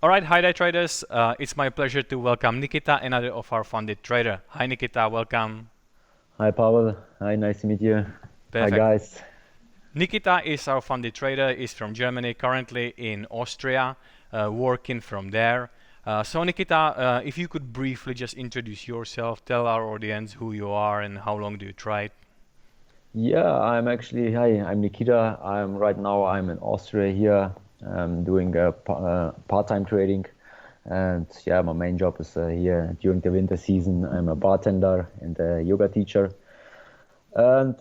All right, hi there, traders. It's my pleasure to welcome Nikita, another of our funded trader. Hi, Nikita. Welcome. Hi, Pavel. Hi, nice to meet you. Hi, Perfect. guys. Nikita is our funded trader. Is from Germany, currently in Austria, working from there. So, Nikita, if you could briefly just introduce yourself, tell our audience who you are and how long do you trade. Hi, I'm Nikita. I'm in Austria here. I'm doing part-time trading. And yeah, my main job is here during the winter season. I'm a bartender and a yoga teacher. And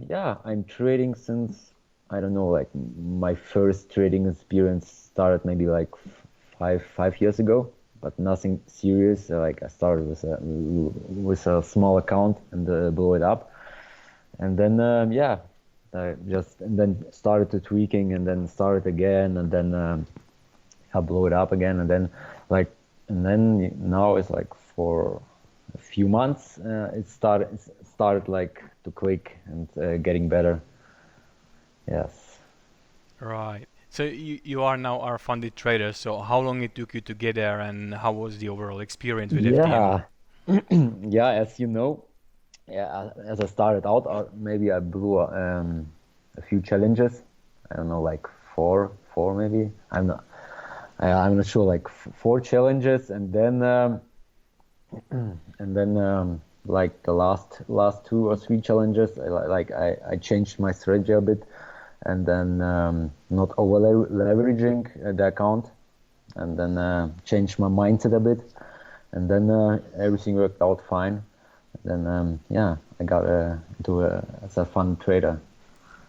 yeah, I'm trading since, I don't know, like my first trading experience started maybe like five years ago, but nothing serious. Like I started with a small account and blew it up. And then yeah, I just and then started to tweaking and then started again and then I blew it up again and then like and then now it's like for a few months it started like to click and getting better. Yes. Right. So you are now our funded trader. So how long it took you to get there, and how was the overall experience with FTMO? Yeah. Yeah, as you know, yeah, as I started out, maybe I blew a few challenges. I don't know, like four maybe. I'm not sure, like four challenges, and then like the last two or three challenges, I changed my strategy a bit, and then not over leveraging the account, and then changed my mindset a bit, and then everything worked out fine. Then yeah, I got into as a fun trader.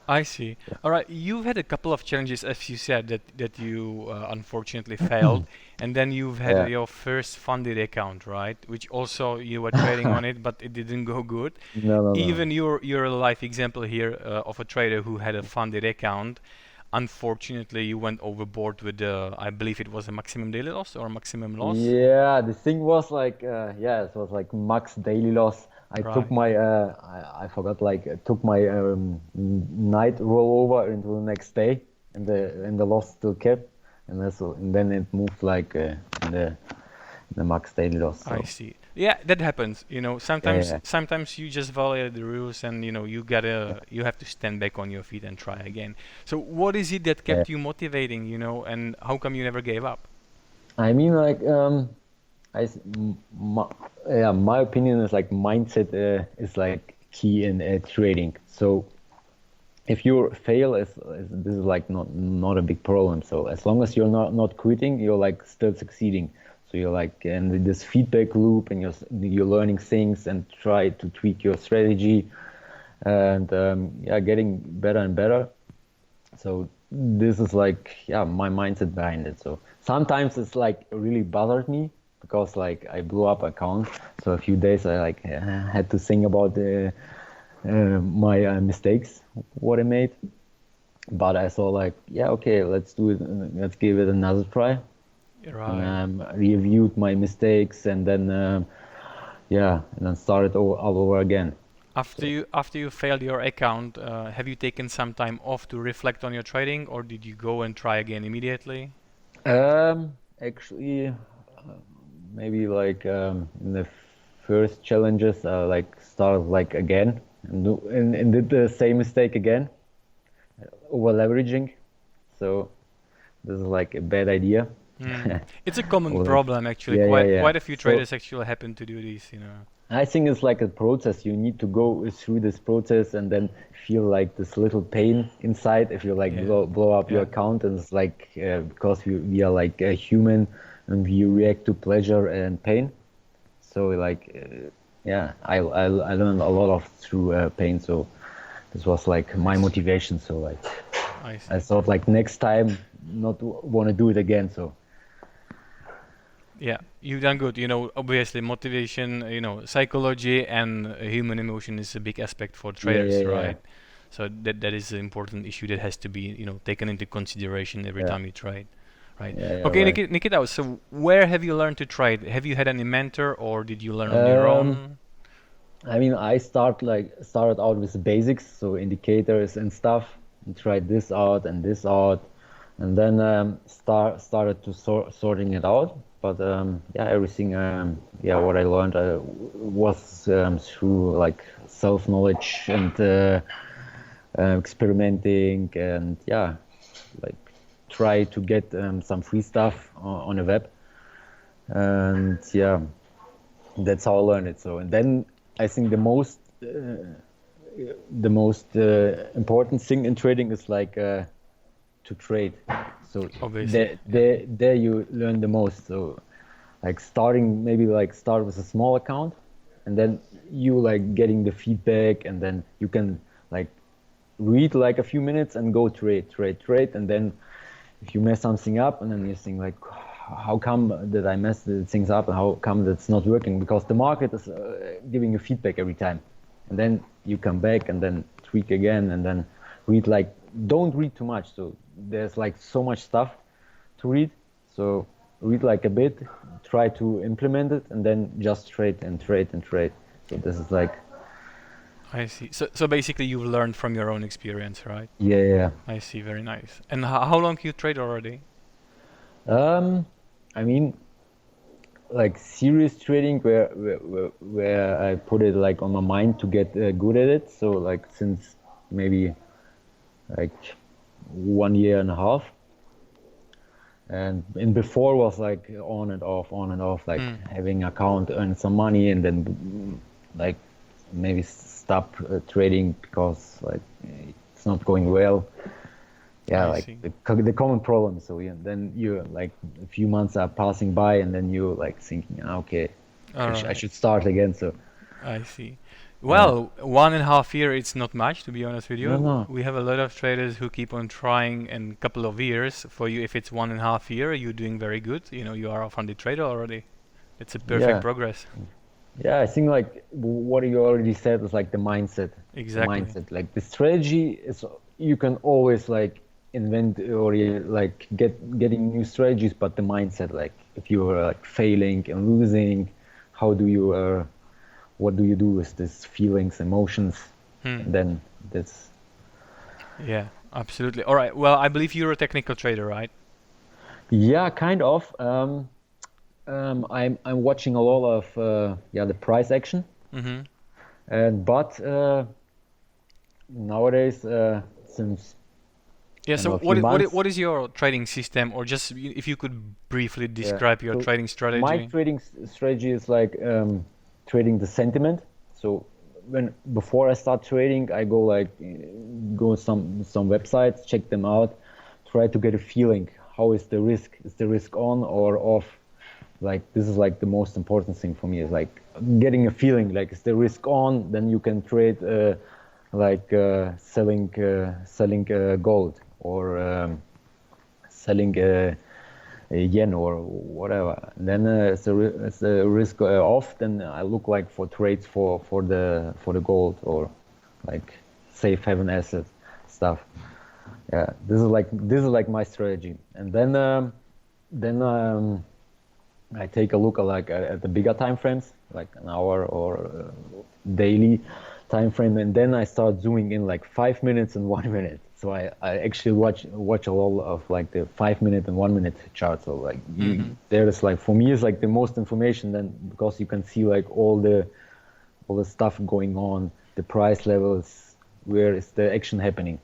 I see. All right, you've had a couple of challenges, as you said, that you unfortunately failed, and then you've had Yeah. your first funded account, right? Which also you were trading on it, but it didn't go good. No, no, no. Even you're a live example here of a trader who had a funded account. Unfortunately, you went overboard with the, I believe it was a maximum daily loss or maximum loss. Yeah, the thing was like, yeah, it was like max daily loss. Right. I forgot, like, I took my night rollover into the next day, and the loss still kept, and then it moved like in the max daily loss. I So see. Yeah, that happens. yeah, Sometimes yeah, sometimes you just violate the rules, and you have to stand back on your feet and try again. So what is it that yeah. kept you motivating, and how come you never gave up? I mean, like, I, s- m- my, yeah, my opinion is like mindset is like key in trading. So if you fail, this is like not a big problem. So as long as you're not quitting, you're like still succeeding. So you're like in this feedback loop, and you're learning things and try to tweak your strategy, and yeah, getting better and better. So this is like, yeah, my mindset behind it. So sometimes it's like really bothered me because like I blew up account. So a few days I like had to think about my mistakes, what I made. But I saw like, yeah, okay, let's do it. Let's give it another try. And Right. reviewed my mistakes, and then yeah, and then started all over again. After So you failed your account, have you taken some time off to reflect on your trading, or did you go and try again immediately? actually, maybe like in the first challenges, like started like again and did the same mistake again, over leveraging. So this is like a bad idea. Hmm. It's a common Or like, problem actually. yeah, yeah, Quite yeah. a few So traders actually happen to do this. I think it's like a process. You need to go through this process and then feel like this little pain inside if you like Yeah. blow up your Yeah. account. And it's like because we are like a human, and we react to pleasure and pain. So like yeah, I learned a lot of through pain. So this was like I my see. motivation. So like I I see. thought like next time not want to do it again. So Yeah, you've done good. Obviously, motivation, psychology and human emotion is a big aspect for yeah, yeah, traders, yeah, right? So that is an important issue that has to be, taken into consideration every yeah, time you trade, right? yeah, yeah, Okay, right. Nikita, so where have you learned to trade? Have you had any mentor or did you learn on your Um, own? I mean, started out with the basics, so indicators and stuff, and tried this out and this out, and then started to sorting it out. But yeah, everything what I learned was through like self-knowledge and experimenting, and yeah, like try to get some free stuff on the web, and yeah, that's how I learned it. So, and then I think the most important thing in trading is like to trade. So Obviously. there you learn the most. So like maybe like start with a small account, and then you like getting the feedback, and then you can like read like a few minutes and go trade, and then if you mess something up, and then you think like, how come that I messed things up, and how come that's not working? Because the market is giving you feedback every time, and then you come back and then tweak again, and then read like, don't read too much. So there's like so much stuff to read. So read like a bit, try to implement it, and then just trade and trade and trade. So this is like, I see. So basically you've learned from your own experience, right? yeah. I see. Very nice. And how long you trade already? I mean, like serious trading where I put it like on my mind to get good at it. So like since maybe like 1 year and a half, and before was like on and off, like having account, earn some money, and then like maybe stop trading because like it's not going well. Yeah, I like see. the common problem. So yeah, then you like a few months are passing by, and then you like thinking, okay, I Alright. should start again. So I see. yeah, Well, 1.5 year, it's not much, to be honest with no, you. no, We have a lot of traders who keep on trying in a couple of years. For you, if it's 1.5 year, you're doing very good. You know, you are a funded trader already. It's a perfect yeah, progress. yeah. I think like what you already said is like the mindset. The Exactly. mindset, like the strategy is, you can always like invent or like getting new strategies, but the mindset, like if you are like failing and losing, how do you what do you do with these feelings, emotions? Hmm. And then that's, Yeah, absolutely. All right. Well, I believe you're a technical trader, right? yeah, kind of. I'm watching a lot of the price action, Mm-hmm. and but nowadays since Yeah. I don't So know, a few months, what is your trading system, or just if you could briefly yeah. describe your So trading my strategy? trading strategy is like trading the sentiment. So when before I start trading, I go like go some websites, check them out, try to get a feeling. How is the risk? Is the risk on or off? Like this is like the most important thing for me, is like getting a feeling. Like is the risk on? Then you can trade selling gold, or selling a yen or whatever. And then as the risk off, then I look like for trades for the gold, or like safe haven asset stuff. Yeah, this is like my strategy. And then I take a look at the bigger time frames, like an hour or daily time frame, and then I start zooming in like 5 minutes and 1 minute. So I actually watch a lot of like the 5 minute and 1 minute charts. So like Mm-hmm. there is like, for me, it's like the most information then, because you can see like all the stuff going on, the price levels, where is the action happening.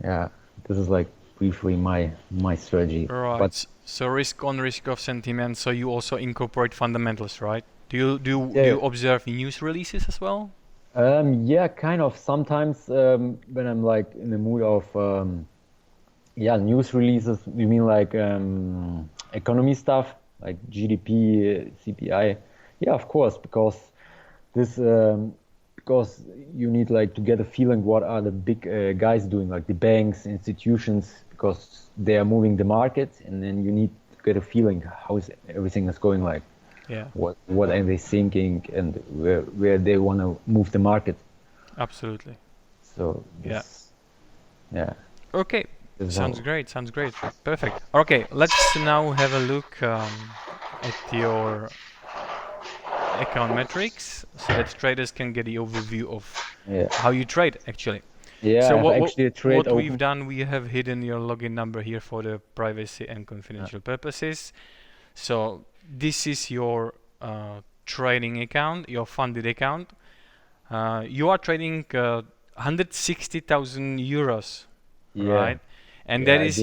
Yeah, this is like briefly my strategy. Right. But So risk on, risk off sentiment. So you also incorporate fundamentals, right? Do yeah, you observe news releases as well? yeah, kind of. Sometimes when I'm like in the mood of news releases. You mean like economy stuff, like GDP, CPI? Yeah, of course, this because you need like to get a feeling what are the big guys doing, like the banks, institutions, because they are moving the market, and then you need to get a feeling how is everything is going, like Yeah, what are they thinking, and where they want to move the market. absolutely. So Yeah. this, yeah, Okay. this is Sounds how. great. Sounds great. Perfect. Okay, let's now have a look at your account metrics so that traders can get the overview of Yeah. how you trade actually. Yeah, So I have actually a trade what we've open. done, we have hidden your login number here for the privacy and Uh, confidential purposes. So this is your trading account, your funded account. You are trading 160,000 euros, yeah, right? And yeah, that I is, did.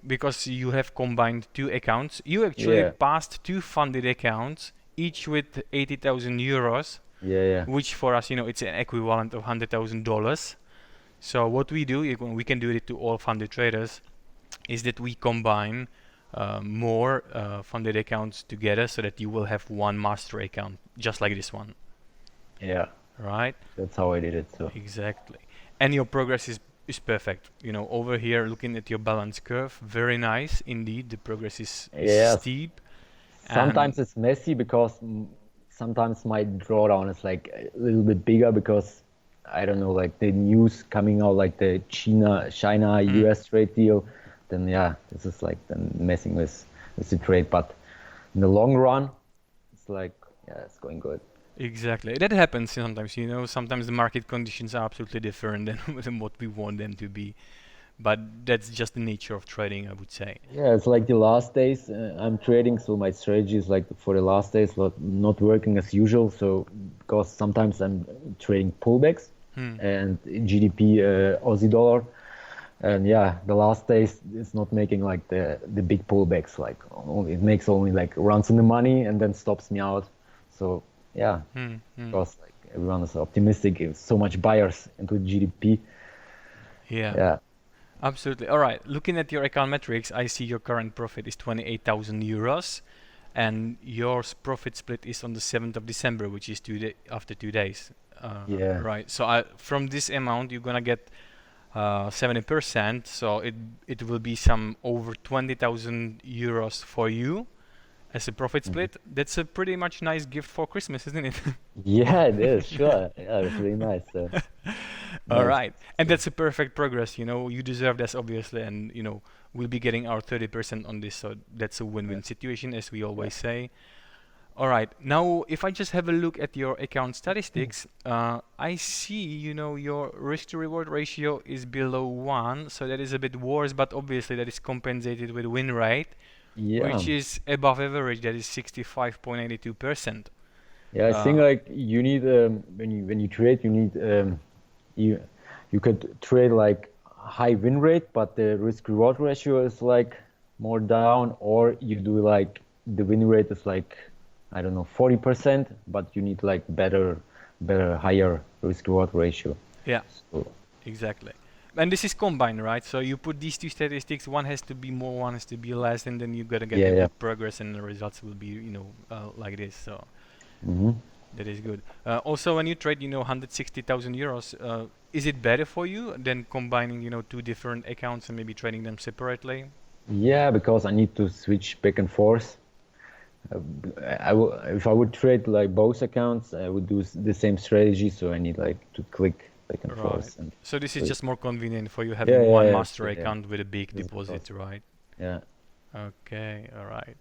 because you have combined two accounts, you actually Yeah, passed two funded accounts, each with 80,000 euros, yeah, yeah. which for us, it's an equivalent of $100,000. So what we do, we can do it to all funded traders, is that we combine more funded accounts together so that you will have one master account, just like this one, Yeah, right? that's how I did it. So Exactly. And your progress is perfect. Over here, looking at your balance curve, very nice indeed. The progress is yes, steep, sometimes and it's messy because sometimes my drawdown is like a little bit bigger because I don't know, like the news coming out, like the China mm, US trade deal. Then yeah, this is like then messing with the trade. But in the long run, it's like yeah, it's going good. exactly. That happens sometimes. Sometimes the market conditions are absolutely different than than what we want them to be. But that's just the nature of trading, I would say. Yeah, it's like the last days I'm trading, so my strategy is like for the last days not working as usual. So because sometimes I'm trading pullbacks Hmm. and GDP Aussie dollar, and yeah, the last days it's not making like the big pullbacks. Like it makes only like runs in the money and then stops me out. So yeah, Hmm. Hmm. because like everyone is optimistic, there's so much buyers into GDP. Yeah. Yeah, Absolutely. All right. Looking at your account metrics, I see your current profit is 28,000 euros, and your profit split is on the 7th of December, which is after 2 days. yeah. Right. So from this amount, you're gonna get 70%. So it will be some over 20,000 euros for you as a profit Mhm. split. That's a pretty much nice gift for Christmas, isn't it? Yeah, it is, sure. Yeah, it's really nice. All Nice. right. And that's a perfect progress. You deserve this, obviously. And, we'll be getting our 30% on this. So that's a Yeah, win-win situation, as we yeah. always say. All right. Now, if I just have a look at your account statistics, I see, your risk to reward ratio is below 1. So that is a bit worse, but obviously that is compensated with win rate, Yeah. which is above average. That is 65.82%. Yeah, I think Uh, like you need when you trade you need you you could trade like high win rate, but the risk reward ratio is like more down, or you do like the win rate is like I don't know 40%, but you need like better higher risk reward ratio. yeah. So Exactly. And this is combined, right? So you put these two statistics, one has to be more, one has to be less, and then you're gonna get yeah, a yeah. good progress, and the results will be, like this. So Hmm. that is good. Also, when you trade, 160,000 euros, is it better for you than combining, two different accounts and maybe trading them separately? Yeah, because I need to switch back and forth. Uh, if I would trade like both accounts, I would do the same strategy. So I need like to click back and Right. forth and So this is so just more convenient for you yeah, having one yeah, yeah, master sure, yeah. account with a big This is deposit, because right? yeah, Okay, all right.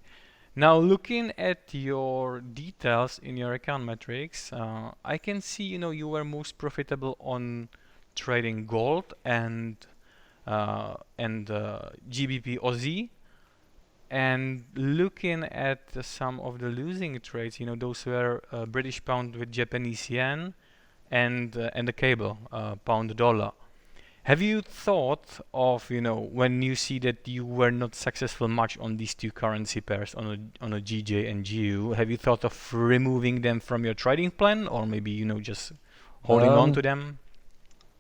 Now, looking at your details in your account metrics, I can see, you were most profitable on trading gold and GBP Aussie. And looking at some of the losing trades, those were British pound with Japanese yen and the cable, pound dollar. Have you thought of, when you see that you were not successful much on these two currency pairs on a GJ and GU, have you thought of removing them from your trading plan, or maybe, just holding on to um, them?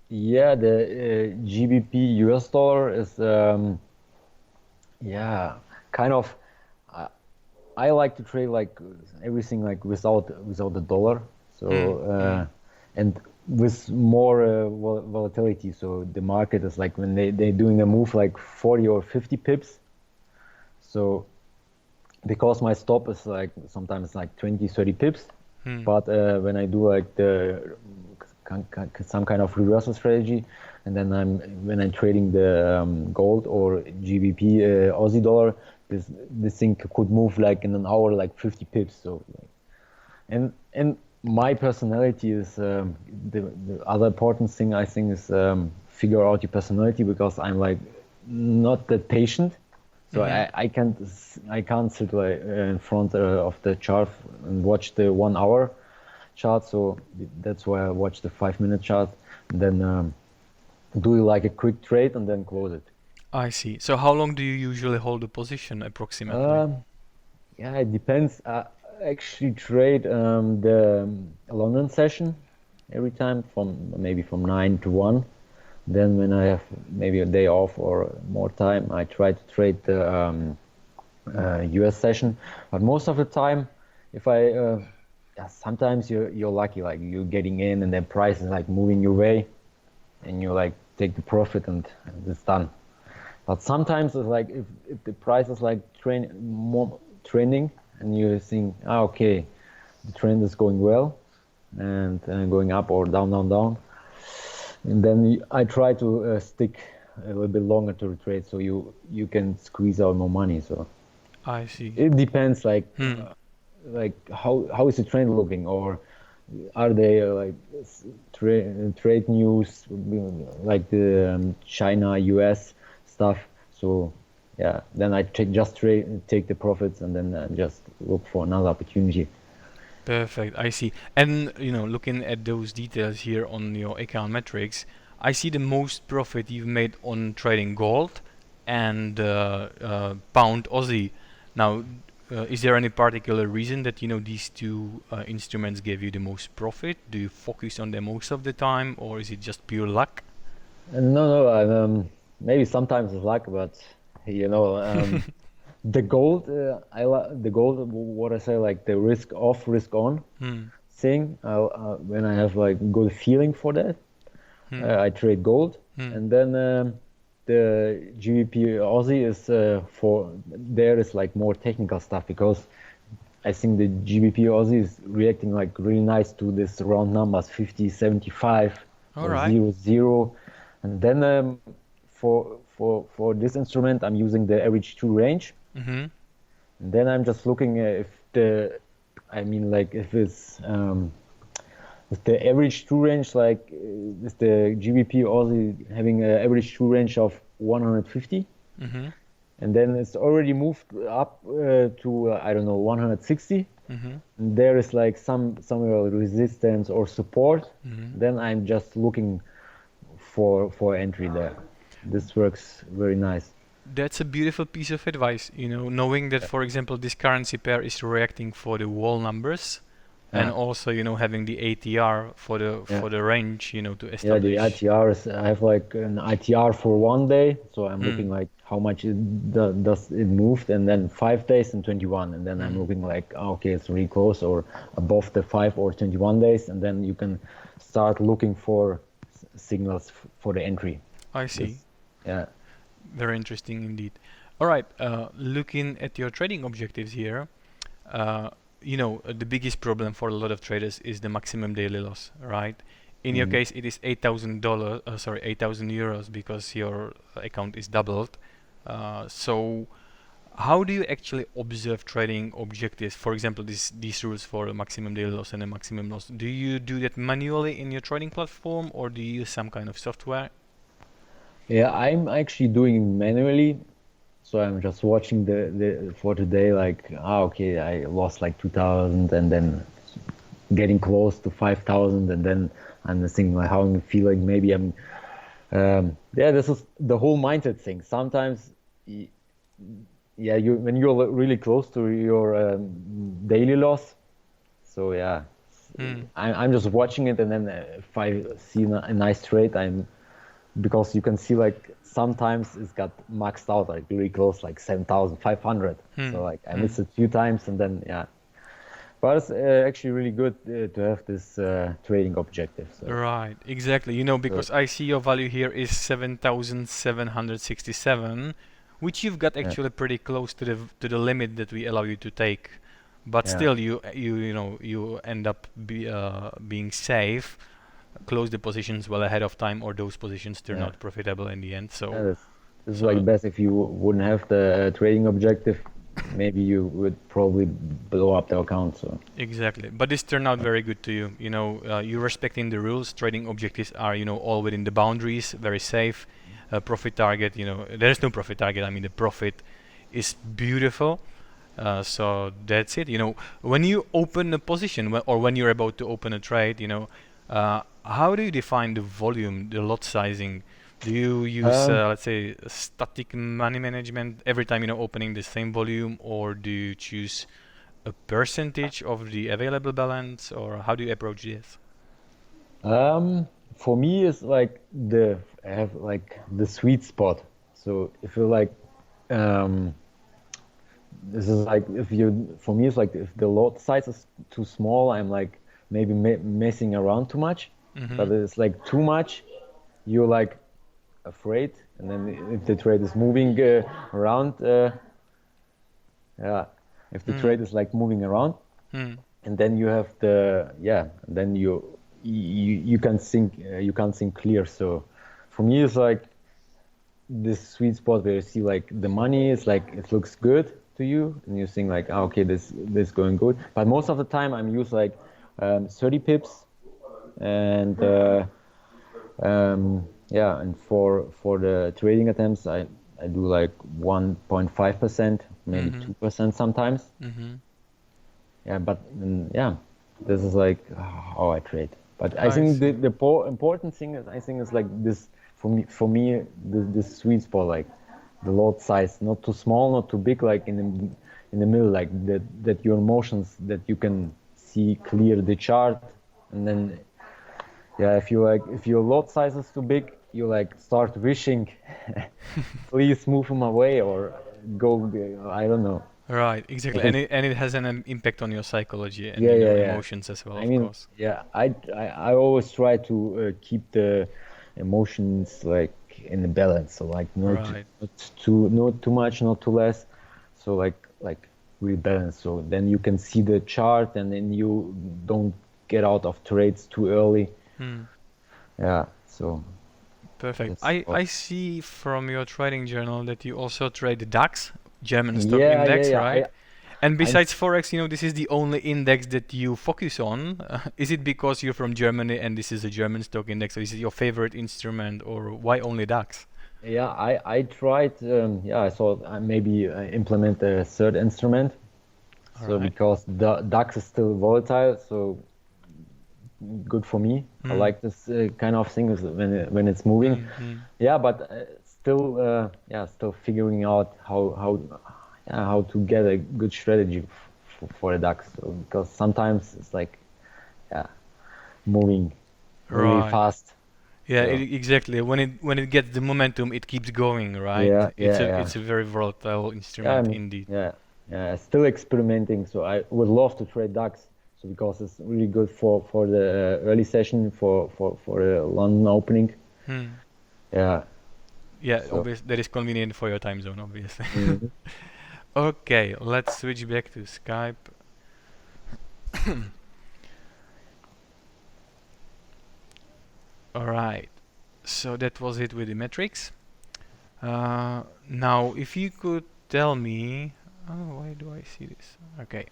yeah. The GBP US dollar is yeah, kind of. I, I like to trade like everything like without the dollar. Hmm. So Hmm. and with more volatility. So the market is like when they're doing a move like 40 or 50 pips. So because my stop is like sometimes like 20, 30 pips, Hmm. but when I do like some kind of reversal strategy, and then when I'm trading the gold or GBP Aussie dollar, this thing could move like in an hour like 50 pips. So like, and my personality is the other important thing I think is figure out your personality, because I'm like not that patient. So I can't sit like in front of the chart and watch the 1 hour chart. So that's why I watch the 5-minute chart, and then do like a quick trade and then close it. I see. So how long do you usually hold a position approximately? Yeah, it depends. I actually trade the London session every time from 9 to 1. Then when I have maybe a day off or more time, I try to trade the US session. But most of the time, if I yeah, sometimes you're lucky, like you're getting in and then price is like moving your way, and you like take the profit and it's done. But sometimes it's like if the price is like more trending, and you think, okay, the trend is going well and going up or down, down, down, and then I try to stick a little bit longer to the trade, so you can squeeze out more money. So I see. it depends, like how is the trend looking, or are they like trade news like the China US stuff. So yeah, then I just take the profits, and then just look for another opportunity. Perfect. I see. And looking at those details here on your account metrics, I see the most profit you've made on trading gold and pound Aussie. Now, is there any particular reason that these two instruments gave you the most profit? Do you focus on them most of the time, or is it just pure luck? No, maybe sometimes it's luck, but you know, the gold, the gold. What I say, like the risk off, risk on thing. When I have like good feeling for that, I trade gold, and then the GBP Aussie is for there is like more technical stuff, because I think the GBP Aussie is reacting like really nice to this round numbers 50, 75 All or right. 0, and then for this instrument I'm using the average true range, and then I'm just looking if if the average true range, like is the GBP Aussie having an average true range of 150, and then it's already moved up to I don't know 160. And there is like somewhere resistance or support. Then I'm just looking for entry there. This works very nice. That's a beautiful piece of advice, knowing that, for example, this currency pair is reacting for the wall numbers, and also, having the ATR for the range, to Yeah, the establish. ITRs. I have like an ITR for 1 day, so I'm looking like how much does it moved, and then 5 days and 21, and then I'm looking like okay, it's really close or above the 5 or 21 days, and then you can start looking for signals for the entry. I see. Yeah. Very interesting indeed. All right, looking at your trading objectives here, the biggest problem for a lot of traders is the maximum daily loss, right? In your case, it is €8,000, because your account is doubled. So how do you actually observe trading objectives? For example, these rules for a maximum daily loss and a maximum loss. Do you do that manually in your trading platform, or do you use some kind of software? Yeah, I'm actually doing it manually. So I'm just watching the for today, like, okay, I lost like 2,000, and then getting close to 5,000, and then I'm just thinking like how I'm feeling. Maybe yeah, this is the whole mindset thing. Sometimes, yeah, when you're really close to your daily loss. So yeah, I'm just watching it, and then if I see a nice trade, because you can see like sometimes it's got maxed out like really close, like 7,500. So like I missed it a few times, and then yeah. But it's actually really good to have this trading objective. So. Right, exactly. Because I see your value here is 7,767, which you've got actually pretty close to the limit that we allow you to take. But still, you end up being safe, close the positions well ahead of time, or those positions turn out profitable in the end. So This is like best if you wouldn't have the trading objective. maybe you would probably blow up the account. So Exactly. But this turned out very good to you. You know, you're respecting the rules. Trading objectives are, you know, all within the boundaries, very safe. Profit target, you know, there is no profit target. I mean, the profit is beautiful. So that's it. You know, when you open a position or when you're about to open a trade, you know, how do you define the volume, the lot sizing? Do you use, um, let's say, static money management every time, you know, opening the same volume, or do you choose a percentage of the available balance, or how do you approach this? for me, it's like the I have like the sweet spot. So if you like, um, this is like if you for me it's like if the lot size is too small, I'm like maybe messing around too much. Mm-hmm. But it's like too much, you're like afraid, and then if the trade is moving around, yeah, if the Mm. trade is like moving around, Mm. and then you have the yeah, and then you can think you can't think clear. So for me, it's like this sweet spot where you see like the money is like it looks good to you, and you think like, oh, okay, this going good. But most of the time, I'm use like 30 pips, and yeah, and for the trading attempts, I do like 1.5%, maybe Mm-hmm. 2% sometimes. Mm-hmm. Yeah, but yeah, this is like how I trade. But I I think see. the important thing is I think is like this for me this sweet spot, like the lot size, not too small, not too big, like in the middle, like that your emotions that you can see clear the chart, and then yeah, if your lot size is too big, you like start wishing, please move them away or go. I don't know. Right, exactly, Make it, and it has an impact on your psychology and, yeah, you know, yeah, yeah. emotions as well, I of mean, course. yeah, I always try to keep the emotions like in the balance. So like Right. not too much, not too less. So like really balance. So then you can see the chart, and then you don't get out of trades too early. Hmm. Yeah. So Perfect. that's what. I see from your trading journal that you also trade the DAX, German stock Yeah, yeah, index, yeah. right? And I'm besides Forex, you know, this is the only index that you focus on. Is it because you're from Germany and this is a German stock index, or is it your favorite instrument, or why only DAX? Yeah, I tried. Yeah, I thought I maybe implement a third instrument. All So right. because the DAX is still volatile, so good for me. I Hmm. like this kind of thing when it's moving. Hmm. Hmm. Yeah, but still, yeah, still figuring out how to get a good strategy for the DAX. So, because sometimes it's like yeah, moving really Right. fast. Yeah, So exactly. When it gets the momentum, it keeps going, right? yeah, yeah, yeah. It's a very volatile Yeah, instrument indeed. yeah, yeah. Still experimenting. So I would love to trade DAX. So because it's really good for the early session for the London opening. Hmm. Yeah. Yeah, So obviously that is convenient for your time zone, obviously. mhm. Okay, let's switch back to Skype. All right. So that was it with the metrics. Now, if you could tell me, oh, why do I see this? Okay.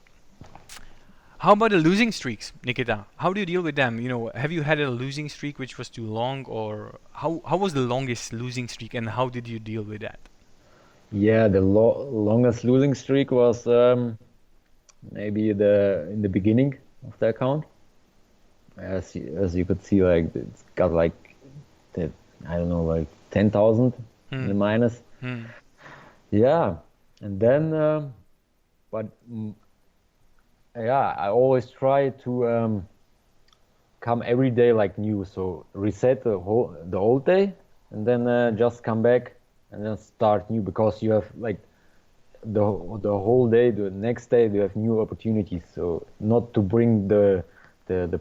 How about the losing streaks, Nikita? How do you deal with them? You know, have you had a losing streak which was too long, or how was the longest losing streak, and how did you deal with that? Yeah, the longest losing streak was maybe the in the beginning of the account. As you could see, like it's got like the, I don't know, like 10,000 in Hmm. the minus. Hmm. Yeah, and then but yeah, I always try to come every day like new. So reset the old day, and then just come back and then start new, because you have like the the whole day, the next day you have new opportunities. So not to bring the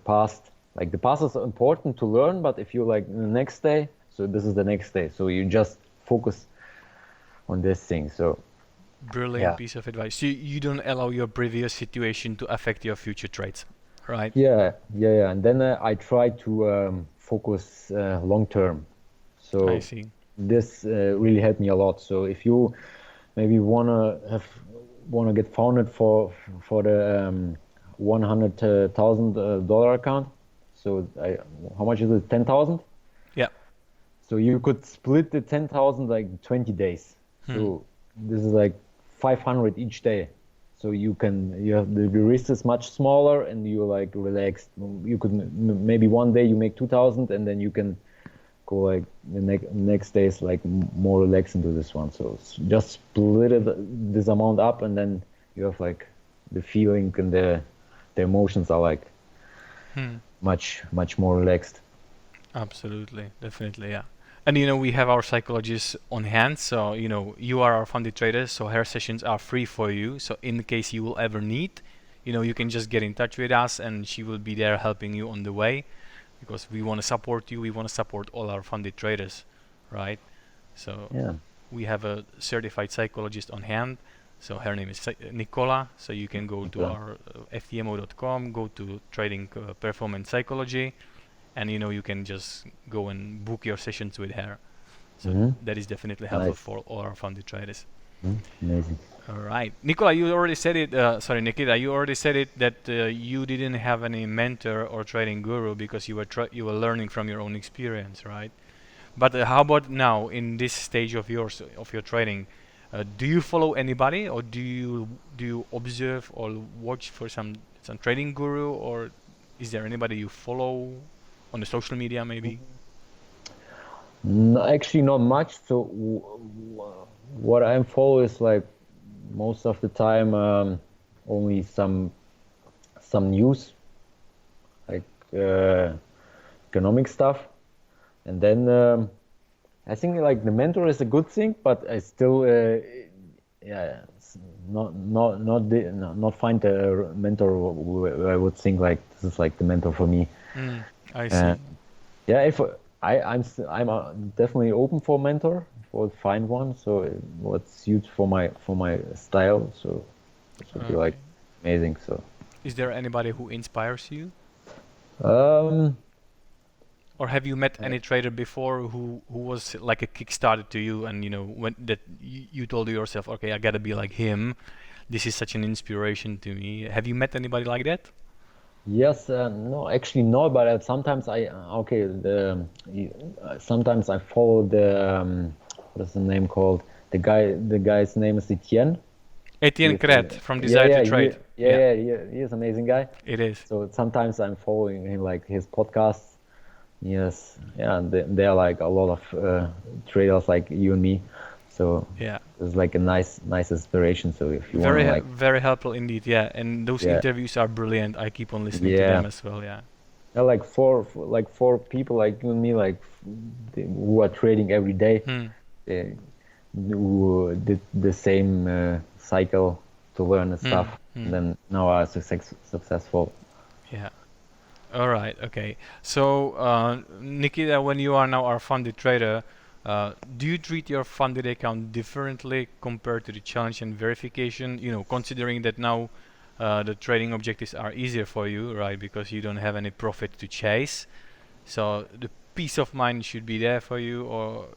past. Like the past is important to learn, but if you like the next day, so this is the next day. So you just focus on this thing. So Brilliant yeah, piece of advice. So you don't allow your previous situation to affect your future trades, right? yeah. And then I try to focus long term. I So see. this really helped me a lot. So if you maybe wanna have want to get founded for the $100,000 account. So how much is it? 10,000. Yeah. So you could split the 10,000 like 20 days. So this is like 500 each day. So you have the risk is much smaller and you're like relaxed. You could maybe one day you make 2,000 and then you can go like the next day is like more relaxed into this one. So just split this amount up and then you have like the feeling and the emotions are like much more relaxed. Absolutely, definitely, yeah. And we have our psychologist on hand, so you are our funded trader, so her sessions are free for you. So in case you will ever need, you can just get in touch with us, and she will be there helping you on the way, because we want to support you. We want to support all our funded traders, right? So Yeah. we have a certified psychologist on hand. So her name is Nicola. So you can go to our ftmo.com, go to trading performance psychology, and you can just go and book your sessions with her. So that is definitely helpful for all our funded traders. Amazing. All right, Nicola, you already said it. Sorry, Nikita, you already said it that you didn't have any mentor or trading guru because you were learning from your own experience, right? But how about now in this stage of your trading? Do you follow anybody, or do you observe or watch for some trading guru, or is there anybody you follow on the social media maybe? No, actually, not much. So what I'm follow is like most of the time only some news, like economic stuff, and then I think like the mentor is a good thing, but I still not find a mentor who I would think like this is like the mentor for me. I see. Yeah, if I'm definitely open for a mentor, for find one. So what suits for my style. So it would be like amazing. So is there anybody who inspires you, um, or have you met any trader before who was like a kickstarter to you, and when that you told yourself, okay, I gotta be like him. This is such an inspiration to me. Have you met anybody like that? yes, no, actually no, but sometimes sometimes I follow the what is the name called? The guy's name is Etienne. Etienne Cret from Desire to Trade. He is an amazing guy. It is. So sometimes I'm following him, like his podcasts. Yes, yeah, and there are like a lot of traders like you and me. So yeah, it's like a nice inspiration. So if you want to like very helpful indeed, yeah. And those interviews are brilliant. I keep on listening to them as well, yeah. Yeah, like four people like you and me, like who are trading every day, who did the same cycle to learn the stuff, and then now are successful. Yeah. All right. Okay. So, Nikita, when you are now our funded trader, do you treat your funded account differently compared to the challenge and verification? Considering that now the trading objectives are easier for you, right? Because you don't have any profit to chase. So the peace of mind should be there for you. Or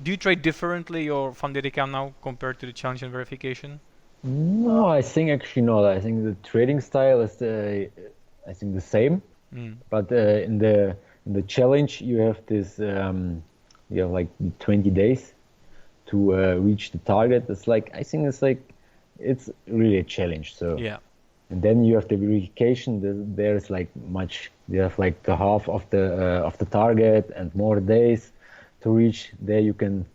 do you trade differently your funded account now compared to the challenge and verification? No, I think actually not. I think the trading style is I think the same. But in the challenge, you have this you have like 20 days to reach the target. It's like I think it's really a challenge. So yeah, and then you have the verification. There's like much. You have like the half of the target and more days to reach. There you can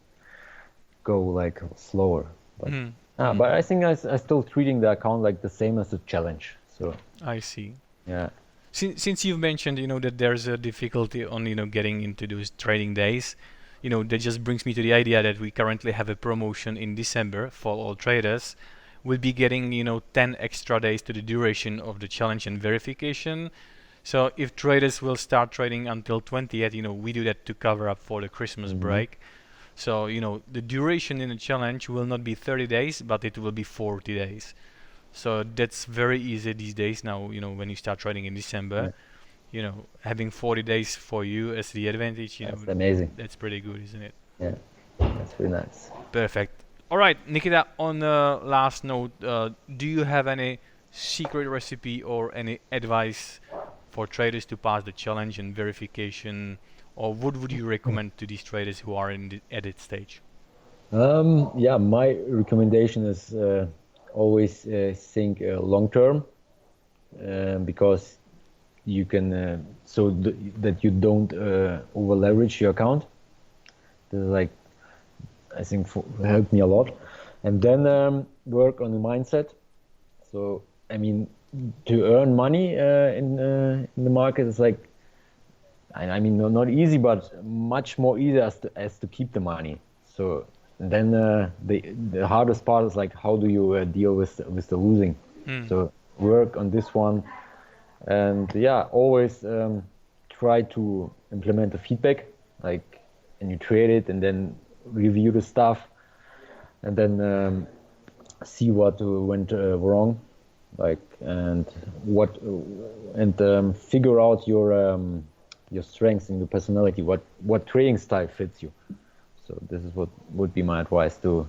go like slower. But I think I still treating the account like the same as the challenge. So I see. Yeah. Since you've mentioned, that there's a difficulty on, getting into those trading days, that just brings me to the idea that we currently have a promotion in December for all traders. We'll be getting, 10 extra days to the duration of the challenge and verification. So if traders will start trading until 20th, we do that to cover up for the Christmas break. So, the duration in the challenge will not be 30 days, but it will be 40 days. So that's very easy these days now, when you start trading in December, having 40 days for you as the advantage, That's amazing. That's pretty good, isn't it? Yeah, that's really nice. Perfect. All right, Nikita, on the last note, do you have any secret recipe or any advice for traders to pass the challenge and verification, or what would you recommend to these traders who are in the edit stage? Yeah, my recommendation is always think long term, because you can that you don't over leverage your account. This is like, I think, helped me a lot. And then work on the mindset. So I mean, to earn money in the market is like, I mean, not easy, but much more easy as to keep the money. So then the hardest part is like, how do you deal with the losing? So work on this one, and yeah, always try to implement the feedback, like, and you trade it and then review the stuff, and then see what went wrong, like, and figure out your strengths and your personality, what trading style fits you. So this is what would be my advice to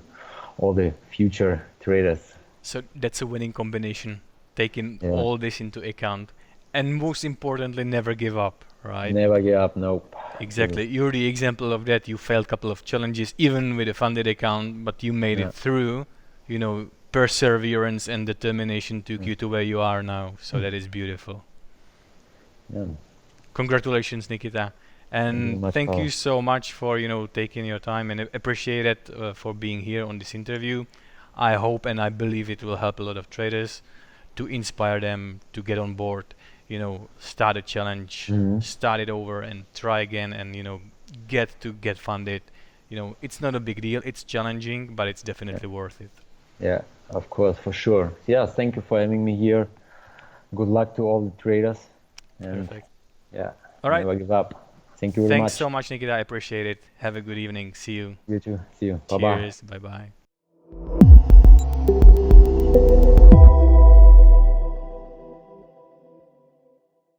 all the future traders. So that's a winning combination, taking Yeah. all this into account, and most importantly, never give up, right? Never give up. Nope. Exactly. You're the example of that. You failed a couple of challenges, even with a funded account, but you made Yeah. it through. You know, perseverance and determination took you to where you are now. So that is beautiful. Yeah. Congratulations, Nikita. Thank you And very much, thank you Paul. so much for, taking your time, and appreciate it for being here on this interview. I hope and I believe it will help a lot of traders to inspire them to get on board, start a challenge, Mhm. start it over and try again, and get funded. It's not a big deal. It's challenging, but it's definitely worth it. Yeah, of course, for sure. Yeah, thank you for having me here. Good luck to all the traders, and Perfect. yeah, All right. never give up. Thank you very Thanks much. so much, Nikita. I appreciate it. Have a good evening. See you. You too. See you. Bye bye. Cheers. Bye bye.